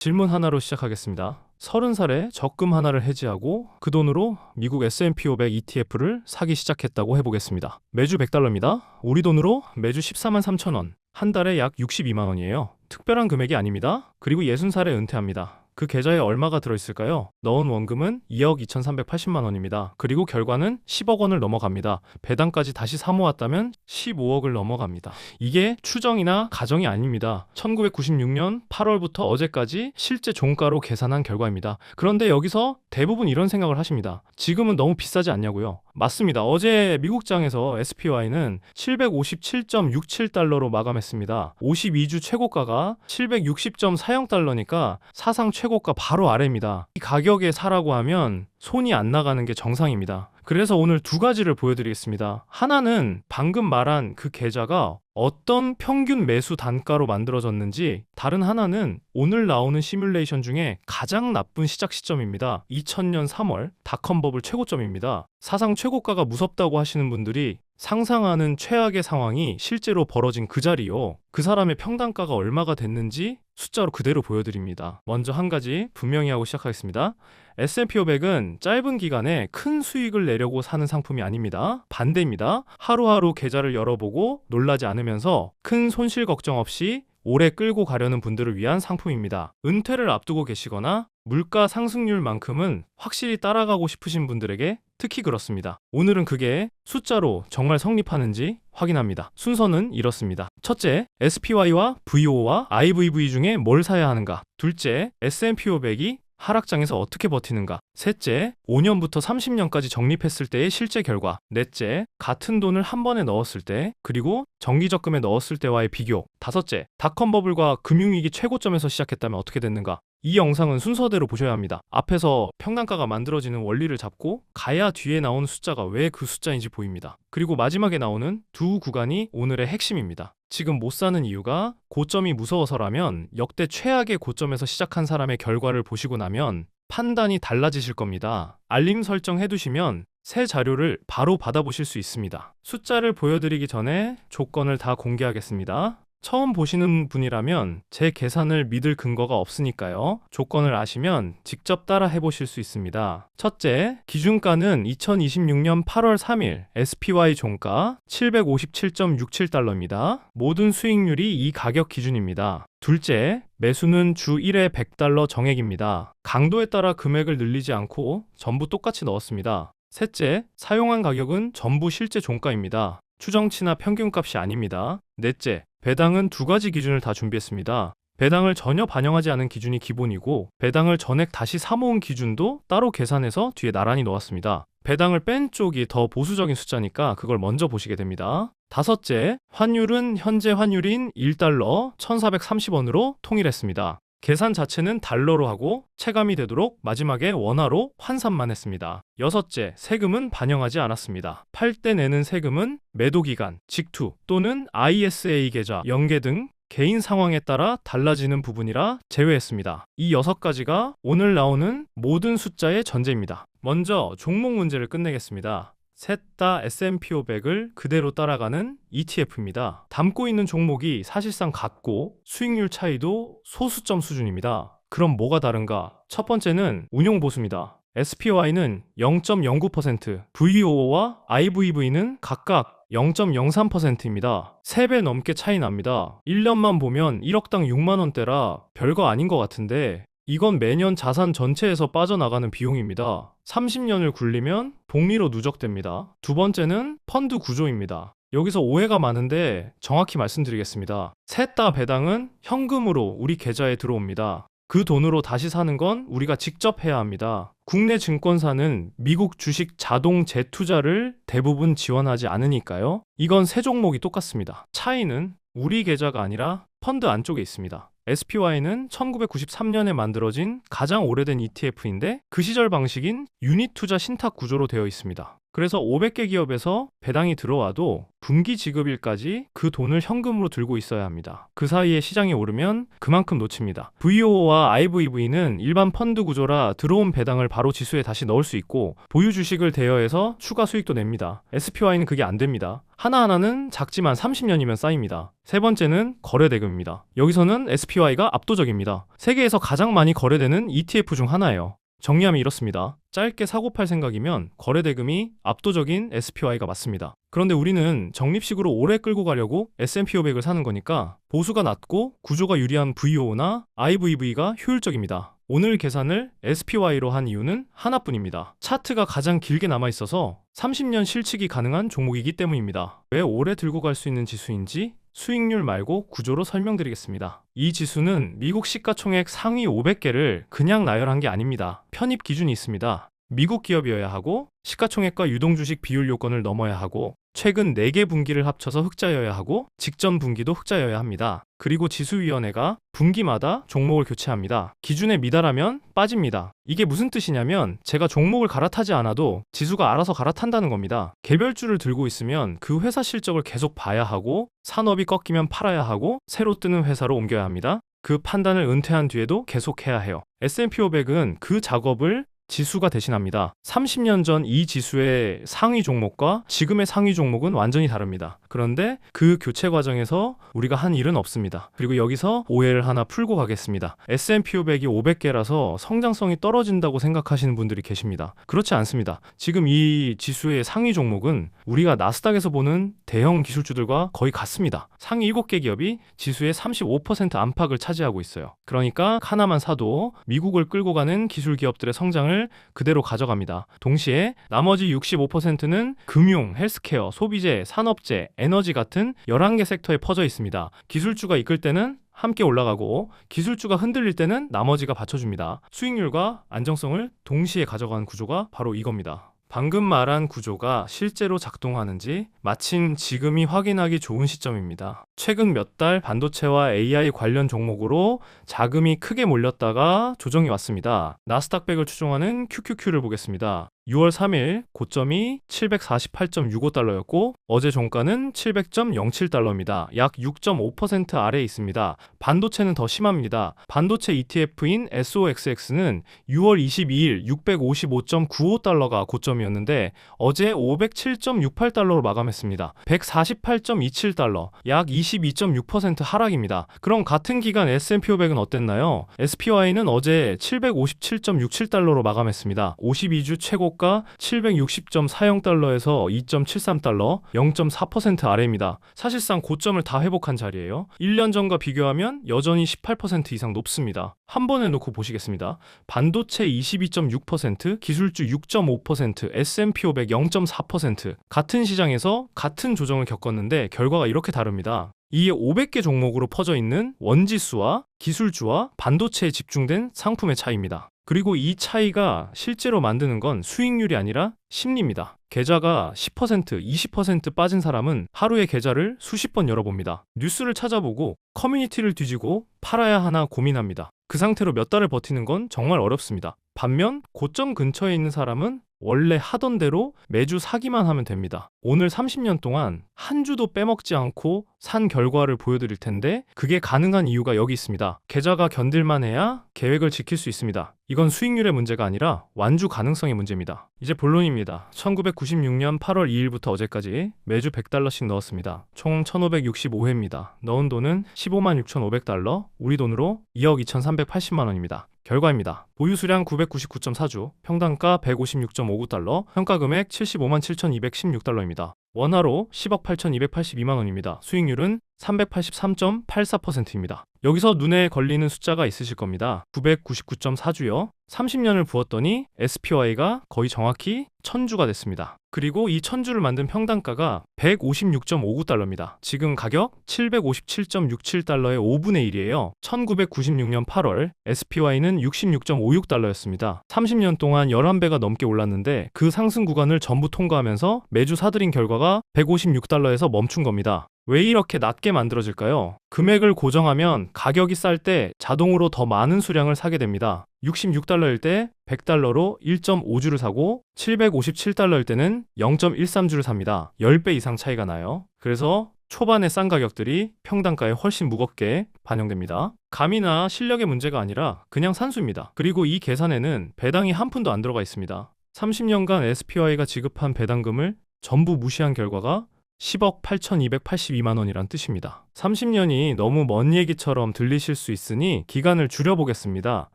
질문 하나로 시작하겠습니다. 30살에 적금 하나를 해지하고 그 돈으로 미국 S&P 500 ETF를 사기 시작했다고 해보겠습니다. 매주 $100입니다. 우리 돈으로 매주 14만 3천 원, 한 달에 약 62만 원이에요. 특별한 금액이 아닙니다. 그리고 60살에 은퇴합니다. 그 계좌에 얼마가 들어있을까요? 넣은 원금은 2억 2,380만 원입니다. 그리고 결과는 10억 원을 넘어갑니다. 배당까지 다시 사모았다면 15억을 넘어갑니다. 이게 추정이나 가정이 아닙니다. 1996년 8월부터 어제까지 실제 종가로 계산한 결과입니다. 그런데 여기서 대부분 이런 생각을 하십니다. 지금은 너무 비싸지 않냐고요? 맞습니다. 어제 미국장에서 SPY는 757.67달러로 마감했습니다. 52주 최고가가 760.40달러니까 사상 최고가 바로 아래입니다. 이 가격에 사라고 하면 손이 안 나가는 게 정상입니다. 그래서 오늘 두 가지를 보여드리겠습니다. 하나는 방금 말한 그 계좌가 어떤 평균 매수 단가로 만들어졌는지, 다른 하나는 오늘 나오는 시뮬레이션 중에 가장 나쁜 시작 시점입니다. 2000년 3월 닷컴 버블 최고점입니다. 사상 최고가가 무섭다고 하시는 분들이 상상하는 최악의 상황이 실제로 벌어진 그 자리요. 그 사람의 평단가가 얼마가 됐는지 숫자로 그대로 보여드립니다. 먼저 한 가지 분명히 하고 시작하겠습니다. S&P 500은 짧은 기간에 큰 수익을 내려고 사는 상품이 아닙니다. 반대입니다. 하루하루 계좌를 열어보고 놀라지 않으면서 큰 손실 걱정 없이 오래 끌고 가려는 분들을 위한 상품입니다. 은퇴를 앞두고 계시거나 물가 상승률만큼은 확실히 따라가고 싶으신 분들에게 특히 그렇습니다. 오늘은 그게 숫자로 정말 성립하는지 확인합니다. 순서는 이렇습니다. 첫째, SPY와 VO와 IVV 중에 뭘 사야 하는가? 둘째, S&P 500이 하락장에서 어떻게 버티는가? 셋째, 5년부터 30년까지 적립했을 때의 실제 결과. 넷째, 같은 돈을 한 번에 넣었을 때, 그리고 정기적금에 넣었을 때와의 비교. 다섯째, 닷컴 버블과 금융위기 최고점에서 시작했다면 어떻게 됐는가? 이 영상은 순서대로 보셔야 합니다. 앞에서 평단가가 만들어지는 원리를 잡고 가야 뒤에 나오는 숫자가 왜 그 숫자인지 보입니다. 그리고 마지막에 나오는 두 구간이 오늘의 핵심입니다. 지금 못 사는 이유가 고점이 무서워서라면 역대 최악의 고점에서 시작한 사람의 결과를 보시고 나면 판단이 달라지실 겁니다. 알림 설정 해두시면 새 자료를 바로 받아보실 수 있습니다. 숫자를 보여드리기 전에 조건을 다 공개하겠습니다. 처음 보시는 분이라면 제 계산을 믿을 근거가 없으니까요. 조건을 아시면 직접 따라 해보실 수 있습니다. 첫째, 기준가는 2026년 8월 3일 SPY 종가 757.67달러입니다. 모든 수익률이 이 가격 기준입니다. 둘째, 매수는 주 1회 $100 정액입니다. 강도에 따라 금액을 늘리지 않고 전부 똑같이 넣었습니다. 셋째, 사용한 가격은 전부 실제 종가입니다. 추정치나 평균값이 아닙니다. 넷째, 배당은 두 가지 기준을 다 준비했습니다. 배당을 전혀 반영하지 않은 기준이 기본이고, 배당을 전액 다시 사모은 기준도 따로 계산해서 뒤에 나란히 놓았습니다. 배당을 뺀 쪽이 더 보수적인 숫자니까 그걸 먼저 보시게 됩니다. 다섯째, 환율은 현재 환율인 1달러 1,430원으로 통일했습니다. 계산 자체는 달러로 하고 체감이 되도록 마지막에 원화로 환산만 했습니다. 여섯째, 세금은 반영하지 않았습니다. 팔 때 내는 세금은 매도기간, 직투 또는 ISA 계좌, 연계 등 개인 상황에 따라 달라지는 부분이라 제외했습니다. 이 6가지가 오늘 나오는 모든 숫자의 전제입니다. 먼저 종목 문제를 끝내겠습니다. 셋 다 S&P 500을 그대로 따라가는 ETF입니다. 담고 있는 종목이 사실상 같고 수익률 차이도 소수점 수준입니다. 그럼 뭐가 다른가? 첫 번째는 운용 보수입니다. SPY는 0.09%, VO와 IVV는 각각 0.03%입니다. 3배 넘게 차이 납니다. 1년만 보면 1억당 6만 원대라 별거 아닌 것 같은데 이건 매년 자산 전체에서 빠져나가는 비용입니다. 30년을 굴리면 복리로 누적됩니다. 두 번째는 펀드 구조입니다. 여기서 오해가 많은데 정확히 말씀드리겠습니다. 셋 다 배당은 현금으로 우리 계좌에 들어옵니다. 그 돈으로 다시 사는 건 우리가 직접 해야 합니다. 국내 증권사는 미국 주식 자동 재투자를 대부분 지원하지 않으니까요. 이건 세 종목이 똑같습니다. 차이는 우리 계좌가 아니라 펀드 안쪽에 있습니다. SPY는 1993년에 만들어진 가장 오래된 ETF인데 그 시절 방식인 유닛 투자 신탁 구조로 되어 있습니다. 그래서 500개 기업에서 배당이 들어와도 분기 지급일까지 그 돈을 현금으로 들고 있어야 합니다. 그 사이에 시장이 오르면 그만큼 놓칩니다. VO와 IVV는 일반 펀드 구조라 들어온 배당을 바로 지수에 다시 넣을 수 있고 보유 주식을 대여해서 추가 수익도 냅니다. SPY는 그게 안 됩니다. 하나하나는 작지만 30년이면 쌓입니다. 세 번째는 거래대금입니다. 여기서는 SPY가 압도적입니다. 세계에서 가장 많이 거래되는 ETF 중 하나예요. 정리하면 이렇습니다. 짧게 사고 팔 생각이면 거래대금이 압도적인 SPY가 맞습니다. 그런데 우리는 적립식으로 오래 끌고 가려고 S&P 500을 사는 거니까 보수가 낮고 구조가 유리한 VO나 IVV가 효율적입니다. 오늘 계산을 SPY로 한 이유는 하나뿐입니다. 차트가 가장 길게 남아있어서 30년 실측이 가능한 종목이기 때문입니다. 왜 오래 들고 갈 수 있는 지수인지 수익률 말고 구조로 설명드리겠습니다. 이 지수는 미국 시가총액 상위 500개를 그냥 나열한 게 아닙니다. 편입 기준이 있습니다. 미국 기업이어야 하고 시가총액과 유동주식 비율 요건을 넘어야 하고 최근 4개 분기를 합쳐서 흑자여야 하고 직전 분기도 흑자여야 합니다. 그리고 지수위원회가 분기마다 종목을 교체합니다. 기준에 미달하면 빠집니다. 이게 무슨 뜻이냐면 제가 종목을 갈아타지 않아도 지수가 알아서 갈아탄다는 겁니다. 개별주를 들고 있으면 그 회사 실적을 계속 봐야 하고 산업이 꺾이면 팔아야 하고 새로 뜨는 회사로 옮겨야 합니다. 그 판단을 은퇴한 뒤에도 계속해야 해요. S&P 500은 그 작업을 지수가 대신합니다. 30년 전 이 지수의 상위 종목과 지금의 상위 종목은 완전히 다릅니다. 그런데 그 교체 과정에서 우리가 한 일은 없습니다. 그리고 여기서 오해를 하나 풀고 가겠습니다. S&P 500이 500개라서 성장성이 떨어진다고 생각하시는 분들이 계십니다. 그렇지 않습니다. 지금 이 지수의 상위 종목은 우리가 나스닥에서 보는 대형 기술주들과 거의 같습니다. 상위 7개 기업이 지수의 35% 안팎을 차지하고 있어요. 그러니까 하나만 사도 미국을 끌고 가는 기술 기업들의 성장을 그대로 가져갑니다. 동시에 나머지 65%는 금융, 헬스케어, 소비재, 산업재, 에너지 같은 11개 섹터에 퍼져 있습니다. 기술주가 이끌 때는 함께 올라가고 기술주가 흔들릴 때는 나머지가 받쳐줍니다. 수익률과 안정성을 동시에 가져가는 구조가 바로 이겁니다. 방금 말한 구조가 실제로 작동하는지 마침 지금이 확인하기 좋은 시점입니다. 최근 몇 달 반도체와 AI 관련 종목으로 자금이 크게 몰렸다가 조정이 왔습니다. 나스닥 100을 추종하는 QQQ를 보겠습니다. 6월 3일 고점이 748.65달러였고 어제 종가는 700.07달러입니다. 약 6.5% 아래에 있습니다. 반도체는 더 심합니다. 반도체 ETF인 SOXX는 6월 22일 655.95달러가 고점이었는데 어제 507.68달러로 마감했습니다. 148.27달러, 약 22.6% 하락입니다. 그럼 같은 기간 S&P 500은 어땠나요? SPY는 어제 757.67달러로 마감했습니다. 52주 최고가 760.40달러에서 2.73달러, 0.4% 아래입니다. 사실상 고점을 다 회복한 자리예요. 1년 전과 비교하면 여전히 18% 이상 높습니다. 한 번에 놓고 보시겠습니다. 반도체 22.6%, 기술주 6.5%, S&P 500 0.4%. 같은 시장에서 같은 조정을 겪었는데 결과가 이렇게 다릅니다. 이 500개 종목으로 퍼져 있는 원지수와 기술주와 반도체에 집중된 상품의 차이입니다. 그리고 이 차이가 실제로 만드는 건 수익률이 아니라 심리입니다. 계좌가 10%, 20% 빠진 사람은 하루에 계좌를 수십 번 열어봅니다. 뉴스를 찾아보고 커뮤니티를 뒤지고 팔아야 하나 고민합니다. 그 상태로 몇 달을 버티는 건 정말 어렵습니다. 반면 고점 근처에 있는 사람은 원래 하던 대로 매주 사기만 하면 됩니다. 오늘 30년 동안 한 주도 빼먹지 않고 산 결과를 보여드릴 텐데 그게 가능한 이유가 여기 있습니다. 계좌가 견딜만 해야 계획을 지킬 수 있습니다. 이건 수익률의 문제가 아니라 완주 가능성의 문제입니다. 이제 본론입니다. 1996년 8월 2일부터 어제까지 매주 100달러씩 넣었습니다. 총 1565회입니다. 넣은 돈은 156,500달러, 우리 돈으로 2억 2,380만 원입니다. 결과입니다. 보유 수량 999.4주, 평단가 156.59달러, 평가금액 757,216달러입니다. 원화로 10억 8,282만 원입니다. 수익률은 383.84%입니다. 여기서 눈에 걸리는 숫자가 있으실 겁니다. 999.4주요. 30년을 부었더니 SPY가 거의 정확히 1000주가 됐습니다. 그리고 이 1000주를 만든 평단가가 156.59달러입니다. 지금 가격 757.67달러의 5분의 1이에요. 1996년 8월 SPY는 66.56달러였습니다. 30년 동안 11배가 넘게 올랐는데 그 상승 구간을 전부 통과하면서 매주 사들인 결과가 156달러에서 멈춘 겁니다. 왜 이렇게 낮게 만들어질까요? 금액을 고정하면 가격이 쌀 때 자동으로 더 많은 수량을 사게 됩니다. 66달러일 때 100달러로 1.5주를 사고 757달러일 때는 0.13주를 삽니다. 10배 이상 차이가 나요. 그래서 초반에 싼 가격들이 평단가에 훨씬 무겁게 반영됩니다. 감이나 실력의 문제가 아니라 그냥 산수입니다. 그리고 이 계산에는 배당이 한 푼도 안 들어가 있습니다. 30년간 SPY가 지급한 배당금을 전부 무시한 결과가 10억 8,282만 원이란 뜻입니다. 30년이 너무 먼 얘기처럼 들리실 수 있으니 기간을 줄여보겠습니다.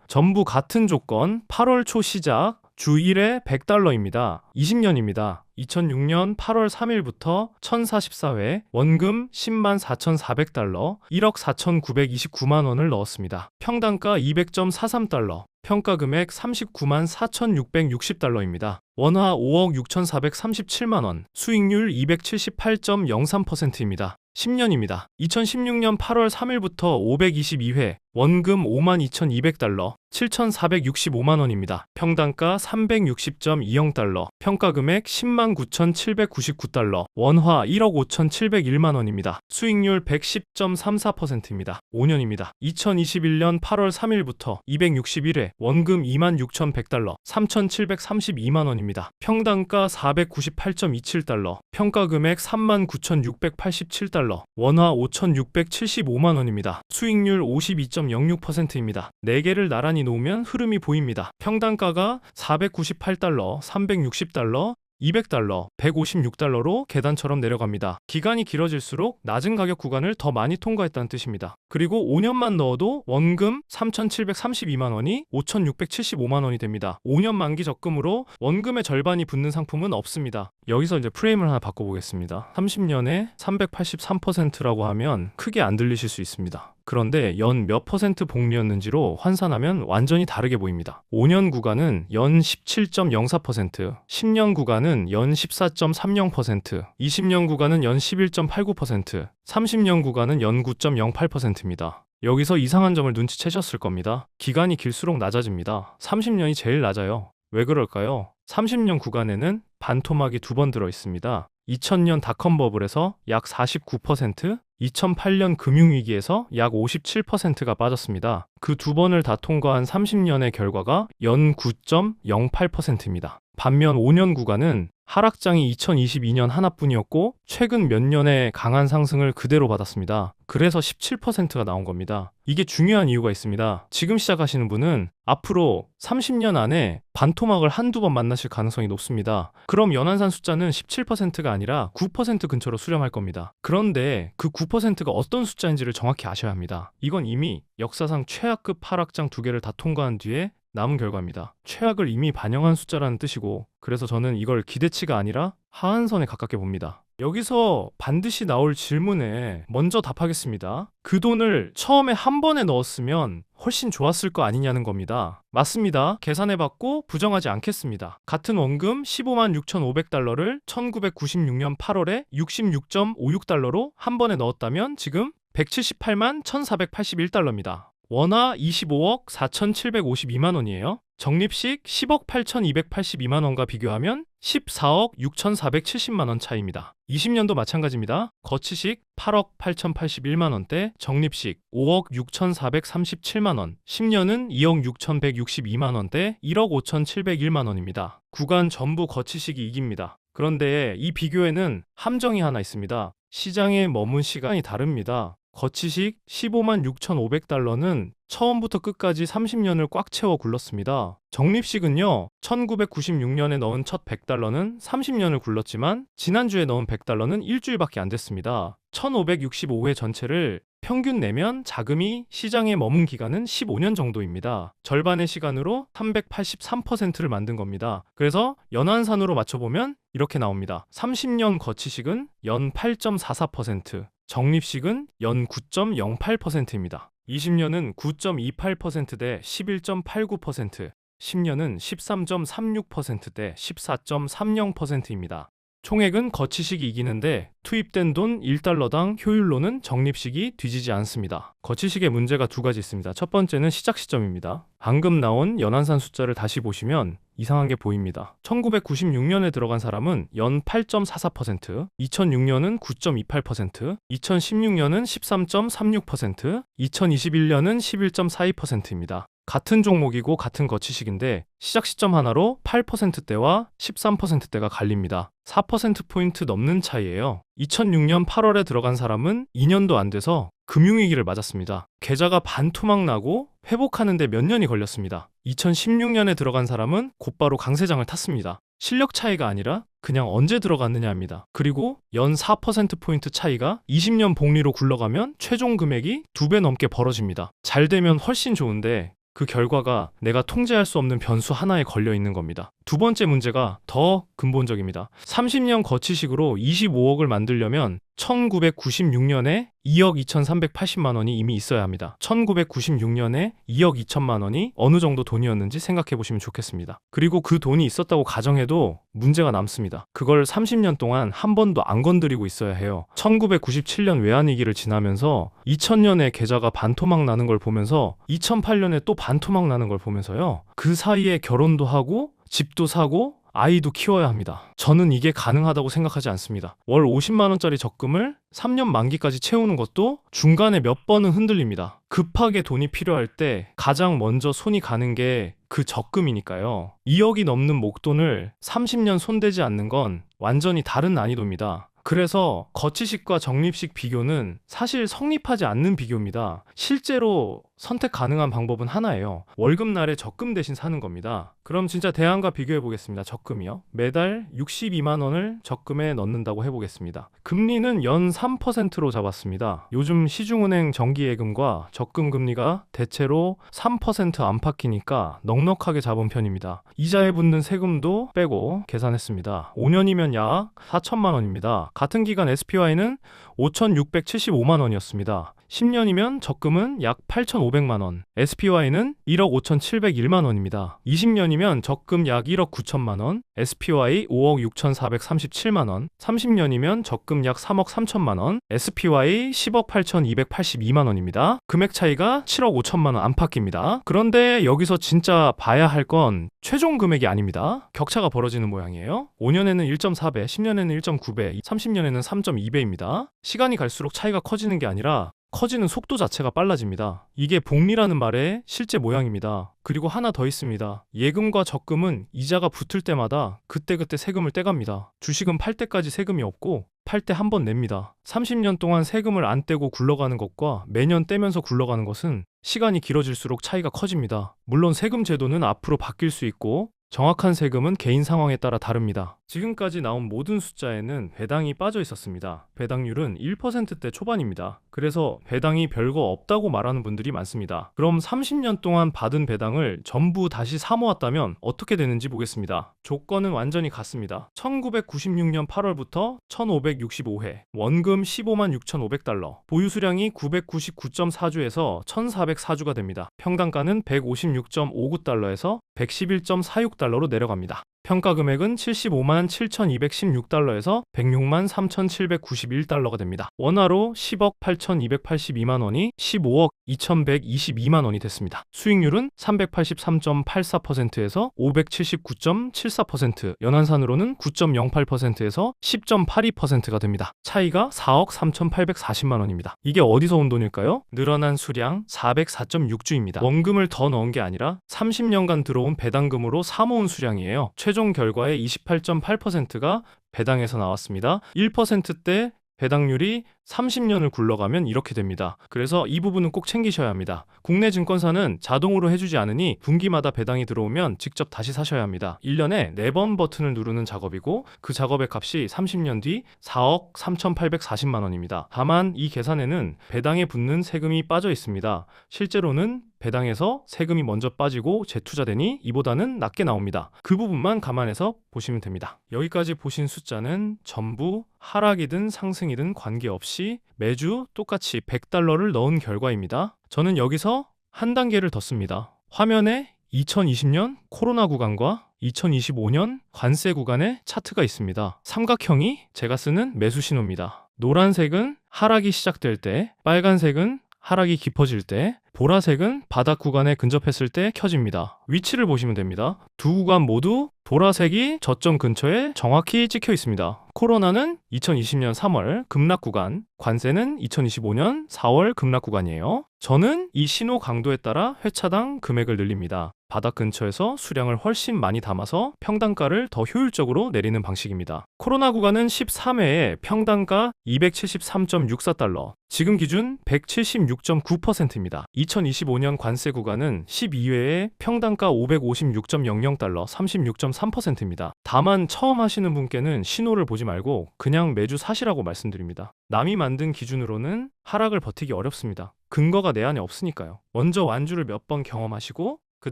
전부 같은 조건 8월 초 시작 주 1회 100달러입니다. 20년입니다. 2006년 8월 3일부터 1044회 원금 10만 4,400달러 1억 4,929만 원을 넣었습니다. 평단가 200.43달러 평가 금액 39만 4,660달러입니다. 원화 5억 6,437만 원 수익률 278.03%입니다. 10년입니다. 2016년 8월 3일부터 522회 원금 52,200달러 7,465만 원입니다. 평단가 360.20달러 평가 금액 10만 9,799달러 원화 1억 5,701만 원입니다. 수익률 110.34%입니다. 5년입니다. 2021년 8월 3일부터 261회 원금 26,100달러 3,732만 원입니다. 평단가 498.27달러 평가 금액 39,687달러 원화 5,675만 원입니다. 수익률 52.06%입니다. 4개를 나란히 놓으면 흐름이 보입니다. 평단가가 498달러, 360달러, 200달러, 156달러로 계단처럼 내려갑니다. 기간이 길어질수록 낮은 가격 구간을 더 많이 통과했다는 뜻입니다. 그리고 5년만 넣어도 원금 3,732만 원이 5,675만 원이 됩니다. 5년 만기 적금으로 원금의 절반이 붙는 상품은 없습니다. 여기서 이제 프레임을 하나 바꿔보겠습니다. 30년에 383%라고 하면 크게 안 들리실 수 있습니다. 그런데 연 몇 퍼센트 복리였는지로 환산하면 완전히 다르게 보입니다. 5년 구간은 연 17.04%, 10년 구간은 연 14.30%, 20년 구간은 연 11.89%, 30년 구간은 연 9.08%입니다. 여기서 이상한 점을 눈치채셨을 겁니다. 기간이 길수록 낮아집니다. 30년이 제일 낮아요. 왜 그럴까요? 30년 구간에는 반토막이 2번 들어 있습니다. 2000년 닷컴 버블에서 약 49%, 2008년 금융위기에서 약 57%가 빠졌습니다. 그 2번을 다 통과한 30년의 결과가 연 9.08%입니다. 반면 5년 구간은 하락장이 2022년 하나뿐이었고 최근 몇 년의 강한 상승을 그대로 받았습니다. 그래서 17%가 나온 겁니다. 이게 중요한 이유가 있습니다. 지금 시작하시는 분은 앞으로 30년 안에 반토막을 한두 번 만나실 가능성이 높습니다. 그럼 연한산 숫자는 17%가 아니라 9% 근처로 수렴할 겁니다. 그런데 그 9%가 어떤 숫자인지를 정확히 아셔야 합니다. 이건 이미 역사상 최악급 하락장 2개를 다 통과한 뒤에 남은 결과입니다. 최악을 이미 반영한 숫자라는 뜻이고, 그래서 저는 이걸 기대치가 아니라 하한선에 가깝게 봅니다. 여기서 반드시 나올 질문에 먼저 답하겠습니다. 그 돈을 처음에 한 번에 넣었으면 훨씬 좋았을 거 아니냐는 겁니다. 맞습니다. 계산해봤고 부정하지 않겠습니다. 같은 원금 15만 6,500달러를 1996년 8월에 66.56달러로 한 번에 넣었다면 지금 178만 1,481달러입니다. 원화 25억 4,752만 원이에요. 적립식 10억 8,282만 원과 비교하면 14억 6,470만 원 차이입니다. 20년도 마찬가지입니다. 거치식 8억 8,081만 원대, 적립식 5억 6,437만 원, 10년은 2억 6,162만 원대, 1억 5,701만 원입니다. 구간 전부 거치식이 이깁니다. 그런데 이 비교에는 함정이 하나 있습니다. 시장에 머문 시간이 다릅니다. 거치식 15만 6,500달러는 처음부터 끝까지 30년을 꽉 채워 굴렀습니다. 적립식은요, 1996년에 넣은 첫 100달러는 30년을 굴렀지만 지난주에 넣은 100달러는 일주일밖에 안 됐습니다. 1565회 전체를 평균 내면 자금이 시장에 머문 기간은 15년 정도입니다. 절반의 시간으로 383%를 만든 겁니다. 그래서 연환산으로 맞춰보면 이렇게 나옵니다. 30년 거치식은 연 8.44%, 적립식은 연 9.08%입니다. 20년은 9.28%대 11.89%, 10년은 13.36%대 14.30%입니다. 총액은 거치식이 이기는데 투입된 돈 1달러당 효율로는 적립식이 뒤지지 않습니다. 거치식의 문제가 두 가지 있습니다. 첫 번째는 시작 시점입니다. 방금 나온 연한산 숫자를 다시 보시면 이상한 게 보입니다. 1996년에 들어간 사람은 연 8.44%, 2006년은 9.28%, 2016년은 13.36%, 2021년은 11.42%입니다. 같은 종목이고 같은 거치식인데 시작 시점 하나로 8%대와 13%대가 갈립니다. 4%포인트 넘는 차이예요. 2006년 8월에 들어간 사람은 2년도 안 돼서 금융위기를 맞았습니다. 계좌가 반토막 나고 회복하는데 몇 년이 걸렸습니다. 2016년에 들어간 사람은 곧바로 강세장을 탔습니다. 실력 차이가 아니라 그냥 언제 들어갔느냐입니다. 그리고 연 4%포인트 차이가 20년 복리로 굴러가면 최종 금액이 2배 넘게 벌어집니다. 잘 되면 훨씬 좋은데 그 결과가 내가 통제할 수 없는 변수 하나에 걸려 있는 겁니다. 두 번째 문제가 더 근본적입니다. 30년 거치식으로 25억을 만들려면 1996년에 2억 2,380만 원이 이미 있어야 합니다. 1996년에 2억 2천만 원이 어느 정도 돈이었는지 생각해 보시면 좋겠습니다. 그리고 그 돈이 있었다고 가정해도 문제가 남습니다. 그걸 30년 동안 한 번도 안 건드리고 있어야 해요. 1997년 외환위기를 지나면서 2000년에 계좌가 반토막 나는 걸 보면서 2008년에 또 반토막 나는 걸 보면서요. 그 사이에 결혼도 하고 집도 사고 아이도 키워야 합니다. 저는 이게 가능하다고 생각하지 않습니다. 월 50만 원짜리 적금을 3년 만기까지 채우는 것도 중간에 몇 번은 흔들립니다. 급하게 돈이 필요할 때 가장 먼저 손이 가는 게 그 적금이니까요. 2억이 넘는 목돈을 30년 손대지 않는 건 완전히 다른 난이도입니다. 그래서 거치식과 적립식 비교는 사실 성립하지 않는 비교입니다. 실제로 선택 가능한 방법은 하나예요. 월급날에 적금 대신 사는 겁니다. 그럼 진짜 대안과 비교해 보겠습니다. 적금이요. 매달 62만 원을 적금에 넣는다고 해보겠습니다. 금리는 연 3%로 잡았습니다. 요즘 시중은행 정기예금과 적금 금리가 대체로 3% 안팎이니까 넉넉하게 잡은 편입니다. 이자에 붙는 세금도 빼고 계산했습니다. 5년이면 약 4천만 원입니다. 같은 기간 SPY는 5,675만 원이었습니다. 10년이면 적금은 약 8,500만 원, SPY는 1억 5,701만 원입니다. 20년이면 적금 약 1억 9천만 원, SPY 5억 6,437만 원, 30년이면 적금 약 3억 3천만 원, SPY 10억 8,282만 원입니다. 금액 차이가 7억 5천만 원 안팎입니다. 그런데 여기서 진짜 봐야 할 건 최종 금액이 아닙니다. 격차가 벌어지는 모양이에요. 5년에는 1.4배, 10년에는 1.9배, 30년에는 3.2배입니다. 시간이 갈수록 차이가 커지는 게 아니라 커지는 속도 자체가 빨라집니다. 이게 복리라는 말의 실제 모양입니다. 그리고 하나 더 있습니다. 예금과 적금은 이자가 붙을 때마다 그때그때 세금을 떼갑니다. 주식은 팔 때까지 세금이 없고 팔 때 한 번 냅니다. 30년 동안 세금을 안 떼고 굴러가는 것과 매년 떼면서 굴러가는 것은 시간이 길어질수록 차이가 커집니다. 물론 세금 제도는 앞으로 바뀔 수 있고 정확한 세금은 개인 상황에 따라 다릅니다. 지금까지 나온 모든 숫자에는 배당이 빠져 있었습니다. 배당률은 1%대 초반입니다. 그래서 배당이 별거 없다고 말하는 분들이 많습니다. 그럼 30년 동안 받은 배당을 전부 다시 사모았다면 어떻게 되는지 보겠습니다. 조건은 완전히 같습니다. 1996년 8월부터 1565회, 원금 15만 6,500달러, 보유 수량이 999.4주에서 1,404주가 됩니다. 평당가는 156.59달러에서 111.46달러로 내려갑니다. 평가 금액은 75만 7,216달러에서 106만 3,791달러가 됩니다. 원화로 10억 8,282만 원이 15억 2,122만 원이 됐습니다. 수익률은 383.84%에서 579.74%, 연한산으로는 9.08%에서 10.82%가 됩니다. 차이가 4억 3,840만 원입니다. 이게 어디서 온 돈일까요? 늘어난 수량 404.6주입니다. 원금을 더 넣은 게 아니라 30년간 들어온 배당금으로 사모은 수량이에요. 최종 결과의 28.8%가 배당에서 나왔습니다. 1%대 배당률이 30년을 굴러가면 이렇게 됩니다. 그래서 이 부분은 꼭 챙기셔야 합니다. 국내 증권사는 자동으로 해주지 않으니 분기마다 배당이 들어오면 직접 다시 사셔야 합니다. 1년에 4번 버튼을 누르는 작업이고 그 작업의 값이 30년 뒤 4억 3,840만 원입니다. 다만 이 계산에는 배당에 붙는 세금이 빠져 있습니다. 실제로는 배당에서 세금이 먼저 빠지고 재투자되니 이보다는 낮게 나옵니다. 그 부분만 감안해서 보시면 됩니다. 여기까지 보신 숫자는 전부 하락이든 상승이든 관계없이 매주 똑같이 100달러를 넣은 결과입니다. 저는 여기서 한 단계를 더 씁니다. 화면에 2020년 코로나 구간과 2025년 관세 구간의 차트가 있습니다. 삼각형이 제가 쓰는 매수 신호입니다. 노란색은 하락이 시작될 때, 빨간색은 하락이 깊어질 때, 보라색은 바닥 구간에 근접했을 때 켜집니다. 위치를 보시면 됩니다. 두 구간 모두 보라색이 저점 근처에 정확히 찍혀 있습니다. 코로나는 2020년 3월 급락 구간, 관세는 2025년 4월 급락 구간이에요. 저는 이 신호 강도에 따라 회차당 금액을 늘립니다. 바닥 근처에서 수량을 훨씬 많이 담아서 평단가를 더 효율적으로 내리는 방식입니다. 코로나 구간은 13회에 평단가 273.64달러, 지금 기준 176.9%입니다. 2025년 관세 구간은 12회에 평단가 556.00달러, 36.3%입니다. 다만 처음 하시는 분께는 신호를 보지 말고 그냥 매주 사시라고 말씀드립니다. 남이 만든 기준으로는 하락을 버티기 어렵습니다. 근거가 내 안에 없으니까요. 먼저 완주를 몇 번 경험하시고 그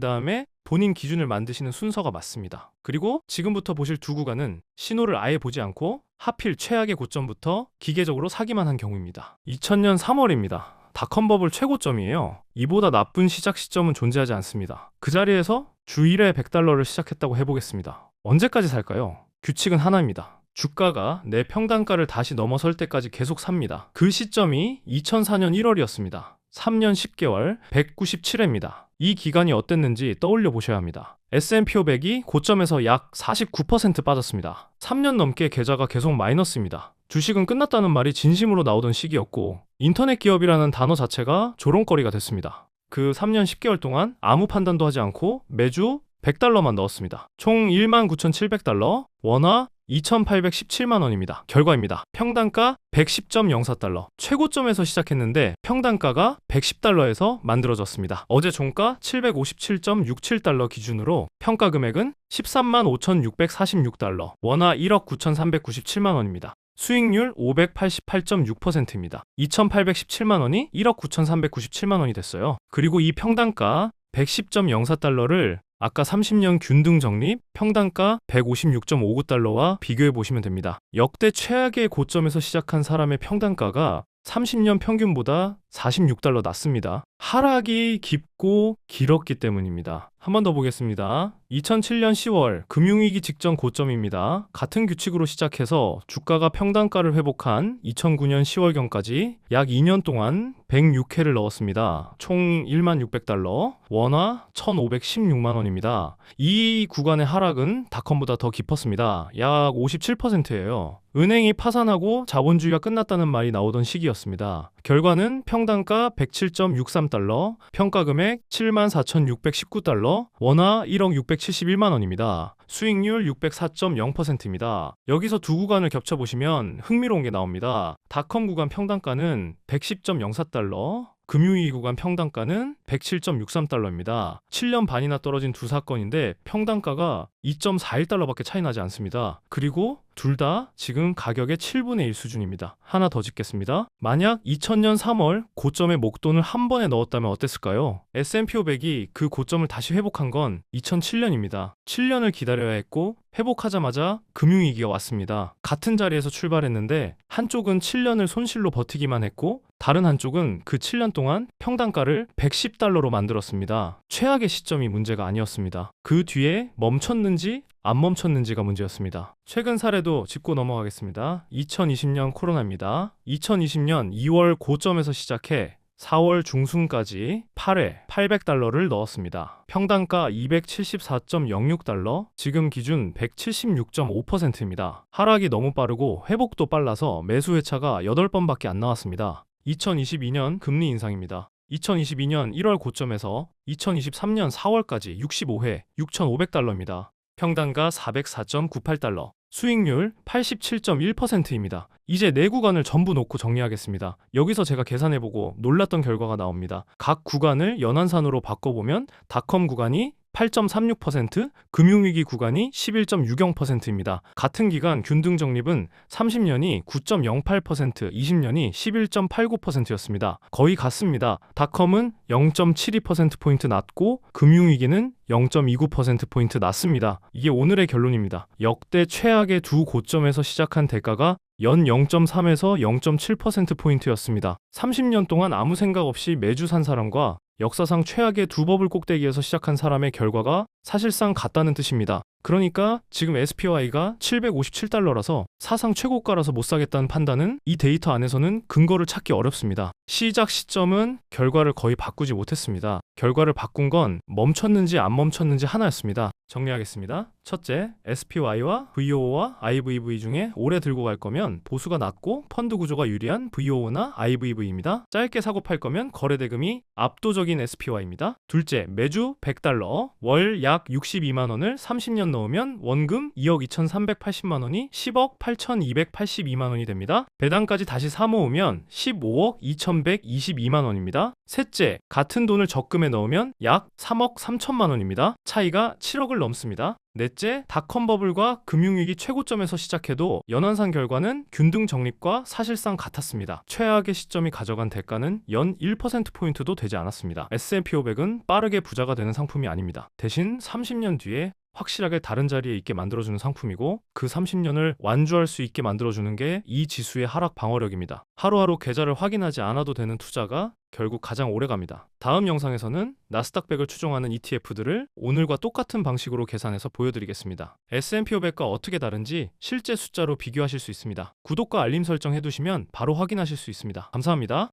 다음에 본인 기준을 만드시는 순서가 맞습니다. 그리고 지금부터 보실 두 구간은 신호를 아예 보지 않고 하필 최악의 고점부터 기계적으로 사기만 한 경우입니다. 2000년 3월입니다. 닷컴 버블 최고점이에요. 이보다 나쁜 시작 시점은 존재하지 않습니다. 그 자리에서 주 1회 100달러를 시작했다고 해보겠습니다. 언제까지 살까요? 규칙은 하나입니다. 주가가 내 평단가를 다시 넘어설 때까지 계속 삽니다. 그 시점이 2004년 1월이었습니다. 3년 10개월 197회입니다. 이 기간이 어땠는지 떠올려 보셔야 합니다. S&P 500이 고점에서 약 49% 빠졌습니다. 3년 넘게 계좌가 계속 마이너스입니다. 주식은 끝났다는 말이 진심으로 나오던 시기였고 인터넷 기업이라는 단어 자체가 조롱거리가 됐습니다. 그 3년 10개월 동안 아무 판단도 하지 않고 매주 100달러만 넣었습니다. 총 19,700달러, 원화 2,817만 원입니다. 결과입니다. 평단가 110.04달러. 최고점에서 시작했는데 평단가가 110달러에서 만들어졌습니다. 어제 종가 757.67달러 기준으로 평가 금액은 135,646달러, 원화 1억 9,397만 원입니다. 수익률 588.6%입니다. 2,817만 원이 1억 9,397만 원이 됐어요. 그리고 이 평단가 110.04달러를 아까 30년 균등 적립 평단가 156.59달러와 비교해 보시면 됩니다. 역대 최악의 고점에서 시작한 사람의 평단가가 30년 평균보다 46달러 낮습니다. 하락이 깊고 길었기 때문입니다. 한 번 더 보겠습니다. 2007년 10월 금융위기 직전 고점입니다. 같은 규칙으로 시작해서 주가가 평단가를 회복한 2009년 10월경까지 약 2년 동안 106회를 넣었습니다. 총 16,600달러, 원화 1,516만 원입니다. 이 구간의 하락은 닷컴보다 더 깊었습니다. 약 57%예요. 은행이 파산하고 자본주의가 끝났다는 말이 나오던 시기였습니다. 결과는 평단가 107.63달러, 평가금액 74,619달러, 원화 1억 671만 원입니다. 수익률 604.0%입니다. 여기서 두 구간을 겹쳐보시면 흥미로운 게 나옵니다. 닷컴 구간 평단가는 110.04달러, 금융위기 구간 평단가는 107.63달러입니다. 7년 반이나 떨어진 두 사건인데 평단가가 2.41달러밖에 차이 나지 않습니다. 그리고 둘 다 지금 가격의 7분의 1 수준입니다. 하나 더 짓겠습니다. 만약 2000년 3월 고점에 목돈을 한 번에 넣었다면 어땠을까요? S&P 500이 그 고점을 다시 회복한 건 2007년입니다. 7년을 기다려야 했고 회복하자마자 금융위기가 왔습니다. 같은 자리에서 출발했는데 한쪽은 7년을 손실로 버티기만 했고 다른 한쪽은 그 7년 동안 평단가를 110달러로 만들었습니다. 최악의 시점이 문제가 아니었습니다. 그 뒤에 멈췄는지 안 멈췄는지가 문제였습니다. 최근 사례도 짚고 넘어가겠습니다. 2020년 코로나입니다. 2020년 2월 고점에서 시작해 4월 중순까지 8회 800달러를 넣었습니다. 평단가 274.06달러, 지금 기준 176.5%입니다. 하락이 너무 빠르고 회복도 빨라서 매수 회차가 8번밖에 안 나왔습니다. 2022년 금리 인상입니다. 2022년 1월 고점에서 2023년 4월까지 65회 6,500달러입니다. 평단가 404.98달러, 수익률 87.1%입니다. 이제 네 구간을 전부 놓고 정리하겠습니다. 여기서 제가 계산해보고 놀랐던 결과가 나옵니다. 각 구간을 연환산으로 바꿔보면 닷컴 구간이 8.36%, 금융위기 구간이 11.60%입니다. 같은 기간 균등 적립은 30년이 9.08%, 20년이 11.89%였습니다. 거의 같습니다. 닷컴은 0.72%포인트 낮고 금융위기는 0.29%포인트 낮습니다. 이게 오늘의 결론입니다. 역대 최악의 두 고점에서 시작한 대가가 연 0.3에서 0.7%포인트였습니다. 30년 동안 아무 생각 없이 매주 산 사람과 역사상 최악의 두 버블 꼭대기에서 시작한 사람의 결과가 사실상 같다는 뜻입니다. 그러니까 지금 SPY가 757달러라서 사상 최고가라서 못 사겠다는 판단은 이 데이터 안에서는 근거를 찾기 어렵습니다. 시작 시점은 결과를 거의 바꾸지 못했습니다. 결과를 바꾼 건 멈췄는지 안 멈췄는지 하나였습니다. 정리하겠습니다. 첫째, SPY와 VOO와 IVV 중에 오래 들고 갈 거면 보수가 낮고 펀드 구조가 유리한 VOO나 IVV입니다. 짧게 사고 팔 거면 거래 대금이 압도적인 SPY입니다. 둘째, 매주 100달러, 월 약 62만 원을 30년 넣으면 원금 2억 2,380만 원이 10억 8,282만 원이 됩니다. 배당까지 다시 사모으면 15억 2,122만 원입니다. 셋째, 같은 돈을 적금에 넣으면 약 3억 3천만 원입니다. 차이가 7억을 넘습니다. 넷째, 닷컴 버블과 금융위기 최고점에서 시작해도 연환상 결과는 균등 적립과 사실상 같았습니다. 최악의 시점이 가져간 대가는 연 1%포인트도 되지 않았습니다. S&P 500은 빠르게 부자가 되는 상품이 아닙니다. 대신 30년 뒤에 확실하게 다른 자리에 있게 만들어주는 상품이고 그 30년을 완주할 수 있게 만들어주는 게 이 지수의 하락 방어력입니다. 하루하루 계좌를 확인하지 않아도 되는 투자가 결국 가장 오래 갑니다. 다음 영상에서는 나스닥 100을 추종하는 ETF들을 오늘과 똑같은 방식으로 계산해서 보여드리겠습니다. S&P 500과 어떻게 다른지 실제 숫자로 비교하실 수 있습니다. 구독과 알림 설정 해두시면 바로 확인하실 수 있습니다. 감사합니다.